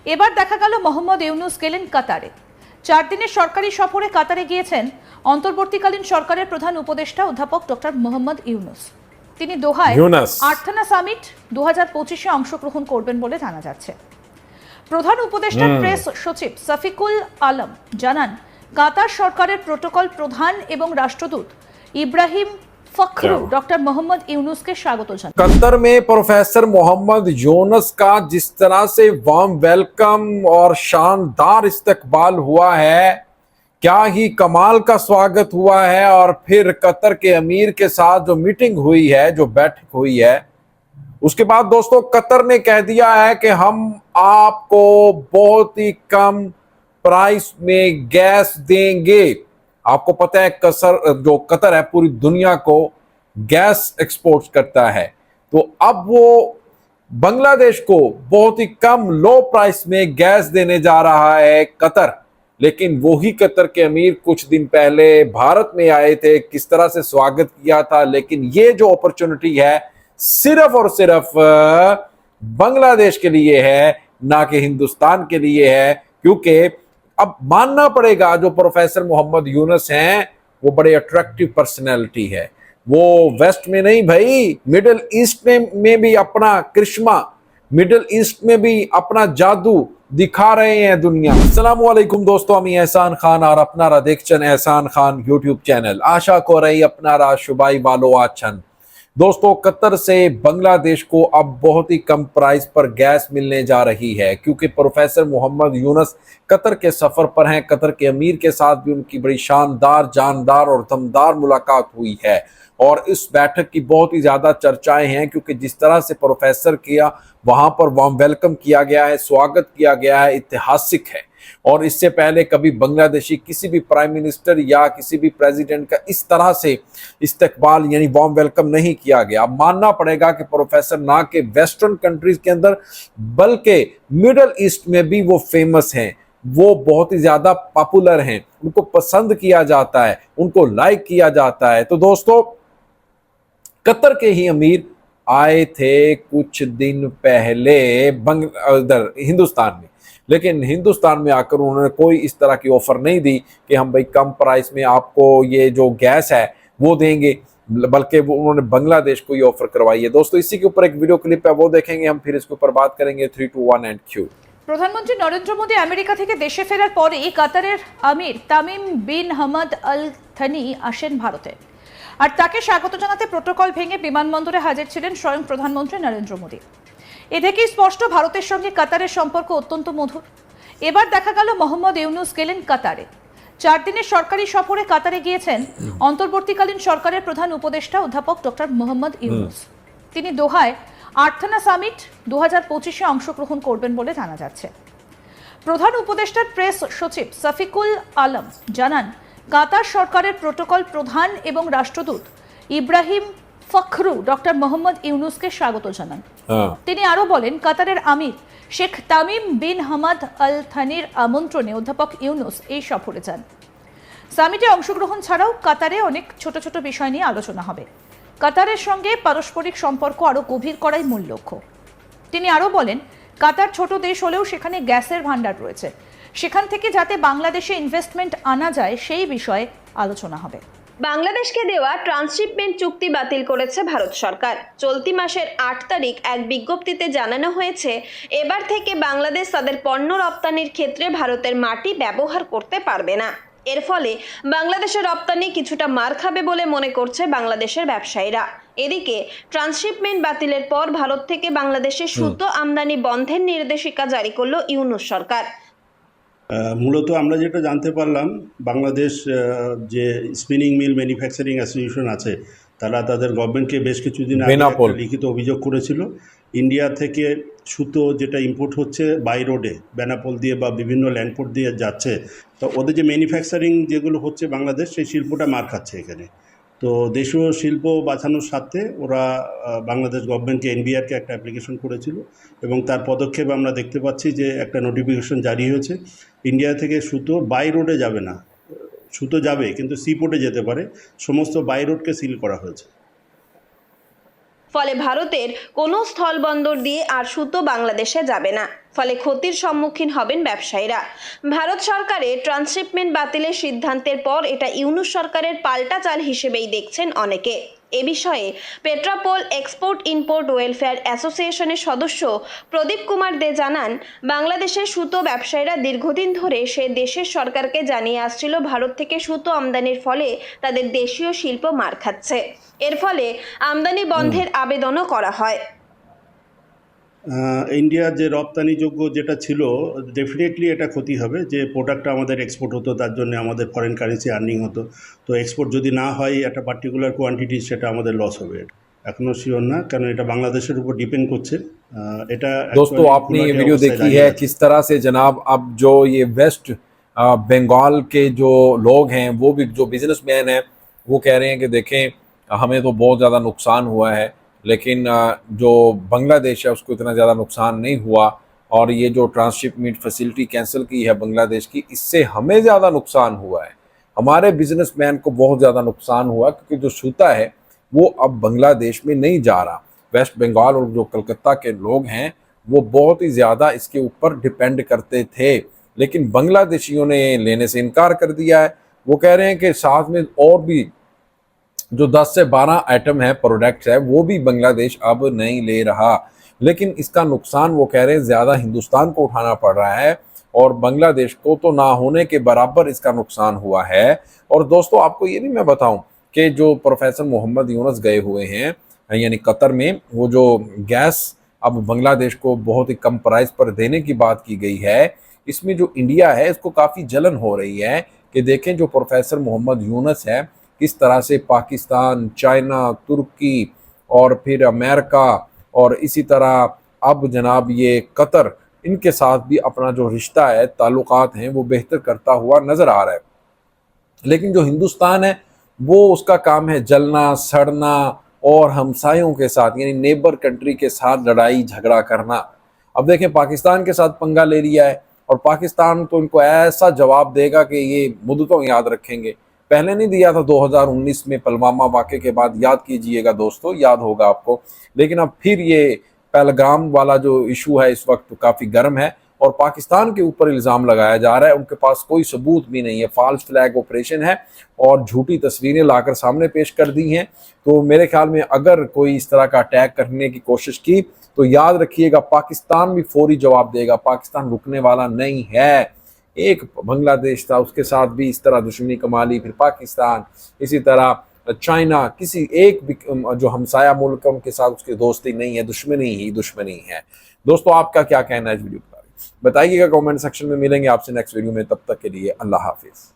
এবার দেখা গেল মোহাম্মদ ইউনূস গেলেন কাতারে। 4 দিনের সরকারি সফরে কাতারে গিয়েছেন অন্তর্বর্তীকালীন সরকারের প্রধান উপদেষ্টা অধ্যাপক ডক্টর মোহাম্মদ ইউনূস। তিনি দোহায় আর্থানা সামিট 2025-এ অংশগ্রহণ করবেন বলে জানা যাচ্ছে। প্রধান উপদেষ্টার প্রেস সচিব সাফিকুল আলম জানান, কাতার সরকারের প্রোটোকল প্রধান এবং রাষ্ট্রদূত ইব্রাহিম फखरू डॉक्टर मोहम्मद यूनुस के स्वागत जानाते। कतर में प्रोफेसर मोहम्मद यूनुस का जिस तरह से वार्म वेलकम और शानदार इस्तकबाल हुआ है, क्या ही कमाल का स्वागत हुआ है। और फिर कतर के अमीर के साथ जो मीटिंग हुई है, जो बैठक हुई है, उसके बाद दोस्तों कतर ने कह दिया है कि हम आपको बहुत ही कम प्राइस में गैस देंगे। आपको पता है जो कतर है पूरी दुनिया को गैस एक्सपोर्ट करता है, तो अब वो बांग्लादेश को बहुत ही कम लो प्राइस में गैस देने जा रहा है कतर। लेकिन वही कतर के अमीर कुछ दिन पहले भारत में आए थे, किस तरह से स्वागत किया था। लेकिन ये जो अपॉर्चुनिटी है सिर्फ और सिर्फ बांग्लादेश के लिए है, ना कि हिंदुस्तान के लिए है। क्योंकि अब मानना पड़ेगा जो प्रोफेसर मोहम्मद यूनुस हैं वो बड़े अट्रैक्टिव पर्सनैलिटी है। वो वेस्ट में नहीं भाई, मिडिल ईस्ट में भी अपना करिश्मा, मिडिल ईस्ट में भी अपना जादू दिखा रहे हैं दुनिया। अस्सलामु अलैकुम दोस्तों, আমি এহসান খান আর আপনারা দেখছেন এহসান খান ইউটিউব চ্যানেল। আশা করি আপনারা সবাই ভালো আছেন। दोस्तों कतर से बांग्लादेश को अब बहुत ही कम प्राइस पर गैस मिलने जा रही है, क्योंकि प्रोफेसर मोहम्मद यूनुस कतर के सफर पर हैं। कतर के अमीर के साथ भी उनकी बड़ी शानदार, जानदार और दमदार मुलाकात हुई है और इस बैठक की बहुत ही ज्यादा चर्चाएं हैं, क्योंकि जिस तरह से प्रोफेसर किया वहां पर वार्म वेलकम किया गया है, स्वागत किया गया है, ऐतिहासिक है। और इससे पहले कभी बांग्लादेशी किसी भी प्राइम मिनिस्टर या किसी भी प्रेसिडेंट का इस तरह से इस्तकबाल यानी वार्म वेलकम नहीं किया गया। अब मानना पड़ेगा कि प्रोफेसर ना के वेस्टर्न कंट्रीज के अंदर बल्कि मिडल ईस्ट में भी वो फेमस हैं, वो बहुत ही ज्यादा पॉपुलर हैं, उनको पसंद किया जाता है, उनको लाइक किया जाता है। तो दोस्तों कतर के ही अमीर आए थे कुछ दिन पहले इधर हिंदुस्तान में, लेकिन हिंदुस्तान में आकर उन्होंने कोई इस तरह की ऑफर नहीं दी कि हम भाई कम प्राइस में आपको ये जो गैस है वो देंगे, बल्कि वो उन्होंने बांग्लादेश को ये ऑफर करवाई है। दोस्तों इसी के ऊपर एक वीडियो क्लिप है, वो देखेंगे हम, फिर इसके ऊपर बात करेंगे। 3, 2, 1 एंड क्यू। প্রধানমন্ত্রী নরেন্দ্র মোদী আমেরিকা থেকে দেশে ফেরার পরেই কাতারের আমির Tamim bin Hamad Al Thani আসেন ভারতে, আর তাকে স্বাগত জানাতে প্রোটোকল ভেঙে বিমানবন্দরে হাজির ছিলেন স্বয়ং প্রধানমন্ত্রী নরেন্দ্র মোদী। এ থেকেই স্পষ্ট ভারতের সঙ্গে কাতারের সম্পর্ক অত্যন্ত মধুর। এবার দেখা গেল মোহাম্মদ ইউনূস গেলেন কাতারে। 4 দিনের সরকারি সফরে কাতারে গিয়েছেন অন্তর্বর্তীকালীন সরকারের প্রধান উপদেষ্টা অধ্যাপক ডক্টর মোহাম্মদ ইউনূস। তিনি দোহায় আর্থানা সামিট 2025-এ অংশগ্রহণ করবেন বলে জানা যাচ্ছে। প্রধান উপদেষ্টার প্রেস সচিব সাফিকুল আলম জানান, কাতার সরকারের প্রোটোকল প্রধান এবং রাষ্ট্রদূত ইব্রাহিম ফখরু ডক্টর মোহাম্মদ ইউনুসকে স্বাগত জানান। তিনি আরো বলেন, কাতারের আমির Sheikh Tamim bin Hamad Al থানির আমন্ত্রণে অধ্যাপক ইউনুস এই সফরে যান। সামিটে অংশগ্রহণ ছাড়াও কাতারে অনেক ছোট ছোট বিষয় নিয়ে আলোচনা হবে। কাতারের সঙ্গে পারস্পরিক সম্পর্ক আরো গভীর করাই মূল লক্ষ্য। তিনি আরো বলেন, কাতার ছোট দেশ হলেও সেখানে গ্যাসের ভান্ডার রয়েছে, সেখান থেকে যাতে বাংলাদেশে ইনভেস্টমেন্ট আনা যায় সেই বিষয়ে আলোচনা হবে। বাংলাদেশকে দেওয়া ট্রান্সশিপমেন্ট চুক্তি বাতিল করেছে ভারত সরকার। চলতি মাসের 8 তারিখ এক বিজ্ঞপ্তিতে জানানো হয়েছে, এবার থেকে বাংলাদেশ তাদের পণ্য রপ্তানির ক্ষেত্রে ভারতের মাটি ব্যবহার করতে পারবে না। এর ফলে বাংলাদেশের রপ্তানি কিছুটা মার খাবে বলে মনে করছে বাংলাদেশের ব্যবসায়ীরা। এদিকে ট্রান্সশিপমেন্ট বাতিলের পর ভারত থেকে বাংলাদেশে সুতো আমদানি বন্ধের নির্দেশিকা জারি করল ইউনূস সরকার। মূলত আমরা যেটা জানতে পারলাম, বাংলাদেশ যে স্পিনিং মিল ম্যানুফ্যাকচারিং অ্যাসোসিয়েশন আছে তারা তাদের গভর্নমেন্টকে বেশ কিছুদিন আগে লিখিত অভিযোগ করেছিল, ইন্ডিয়া থেকে সুতো যেটা ইম্পোর্ট হচ্ছে বাই রোডে বেনাপোল দিয়ে বা বিভিন্ন ল্যান্ডপোর্ট দিয়ে যাচ্ছে, তো ওদের যে ম্যানুফ্যাকচারিং যেগুলো হচ্ছে বাংলাদেশ সেই শিল্পটা মার খাচ্ছে এখানে। তো দেশীয় শিল্প বাঁচানোর স্বার্থে ওরা বাংলাদেশ গভর্নমেন্টকে এনবিআরকে একটা অ্যাপ্লিকেশন করেছিল এবং তার পদক্ষেপে আমরা দেখতে পাচ্ছি যে একটা নোটিফিকেশন জারি হয়েছে। ইন্ডিয়া থেকে সুতো বাই রোডে যাবে না, সুতো যাবে কিন্তু সি পোর্টে যেতে পারে, সমস্ত বাই রোডকে সিল করা হয়েছে। ফলে ভারতের কোনো স্থলবন্দর দিয়ে আর সুতো বাংলাদেশে যাবে না। ফলে ক্ষতির সম্মুখীন হবেন ব্যবসায়ীরা। ভারত সরকারের ট্রান্সশিপমেন্ট বাতিলের সিদ্ধান্তের পর এটা ইউনূস সরকারের পাল্টা চাল হিসেবেই দেখছেন অনেকে। এ বিষয়ে পেট্রাপোল এক্সপোর্ট ইম্পোর্ট ওয়েলফেয়ার অ্যাসোসিয়েশনের সদস্য প্রদীপ কুমার দে জানান, বাংলাদেশের সুতো ব্যবসায়ীরা দীর্ঘদিন ধরে সে দেশের সরকারকে জানিয়ে আসছিল ভারত থেকে সুতো আমদানির ফলে তাদের দেশীয় শিল্প মার খাচ্ছে। এর ফলে আমদানি বন্ধের আবেদনও করা হয়। ইন্ডিয়ার যে রপ্তানিযোগ্য যেটা ছিল, ডেফিনেটলি এটা ক্ষতি হবে। যে প্রোডাক্টটা আমাদের এক্সপোর্ট হতো তার জন্য আমাদের ফরেন কারেন্সি আর্নিং হতো, তো এক্সপোর্ট যদি না হয় একটা পার্টিকুলার কোয়ান্টিটি, সেটা আমাদের লস হবে। এখনও শিওর না, কারণ এটা বাংলাদেশের উপর ডিপেंड করছে। এটা दोस्तों आपने ये वीडियो देखी है किस तरह से जनाब अब जो ये वेस्ट बंगाल के जो लोग हैं, वो भी जो बिजनेसमैन हैं, वो कह रहे हैं कि देखें हमें तो बहुत ज़्यादा नुकसान हुआ है, लेकिन जो बांग्लादेश है उसको इतना ज़्यादा नुकसान नहीं हुआ। और ये जो ट्रांसशिपमेंट फैसिलिटी कैंसिल की है बांग्लादेश की, इससे हमें ज़्यादा नुकसान हुआ है, हमारे बिजनेसमैन को बहुत ज़्यादा नुकसान हुआ, क्योंकि जो सूता है वो अब बांग्लादेश में नहीं जा रहा। वेस्ट बंगाल और जो कलकत्ता के लोग हैं वो बहुत ही ज़्यादा इसके ऊपर डिपेंड करते थे, लेकिन बांग्लादेशियों ने लेने से इनकार कर दिया है। वो कह रहे हैं कि साथ में और भी जो 10 से 12 आइटम है, प्रोडक्ट्स है, वो भी बांग्लादेश अब नहीं ले रहा, लेकिन इसका नुकसान वो कह रहे हैं ज़्यादा हिंदुस्तान को उठाना पड़ रहा है और बांग्लादेश को तो ना होने के बराबर इसका नुकसान हुआ है। और दोस्तों आपको ये भी मैं बताऊं कि जो प्रोफेसर मोहम्मद यूनुस गए हुए हैं यानी कतर में, वो जो गैस अब बांग्लादेश को बहुत ही कम प्राइस पर देने की बात की गई है, इसमें जो इंडिया है इसको काफ़ी जलन हो रही है कि देखें जो प्रोफेसर मोहम्मद यूनुस है किस तरह से पाकिस्तान, चाइना, तुर्की और फिर अमेरिका और इसी तरह अब जनाब ये कतर, इनके साथ भी अपना जो रिश्ता है, ताल्लुकात हैं, वो बेहतर करता हुआ नज़र आ रहा है। लेकिन जो हिंदुस्तान है वो उसका काम है जलना, सड़ना और हमसायों के साथ यानी नेबर कंट्री के साथ लड़ाई झगड़ा करना। अब देखें पाकिस्तान के साथ पंगा ले लिया है और पाकिस्तान तो इनको ऐसा जवाब देगा कि ये मुद्दतों याद रखेंगे। पहले नहीं दिया था 2019 में पुलवामा वाक़े के बाद, याद कीजिएगा दोस्तों, याद होगा आपको। लेकिन अब फिर ये पहलगाम वाला जो इशू है इस वक्त काफ़ी गर्म है और पाकिस्तान के ऊपर इल्ज़ाम लगाया जा रहा है। उनके पास कोई सबूत भी नहीं है, फॉल्स फ्लैग ऑपरेशन है और झूठी तस्वीरें लाकर सामने पेश कर दी हैं। तो मेरे ख्याल में अगर कोई इस तरह का अटैक करने की कोशिश की तो याद रखिएगा पाकिस्तान भी फौरी जवाब देगा। पाकिस्तान रुकने वाला नहीं है। एक बांग्लादेश था, उसके साथ भी इस तरह दुश्मनी कमा ली, फिर पाकिस्तान, इसी तरह चाइना, किसी एक भी जो हमसाया मुल्क है उनके साथ उसकी दोस्ती नहीं है, दुश्मनी ही दुश्मनी है। दोस्तों आपका क्या कहना है इस वीडियो के बारे में बताइएगा कमेंट सेक्शन में। मिलेंगे आपसे नेक्स्ट वीडियो में, तब तक के लिए अल्लाह हाफिज़।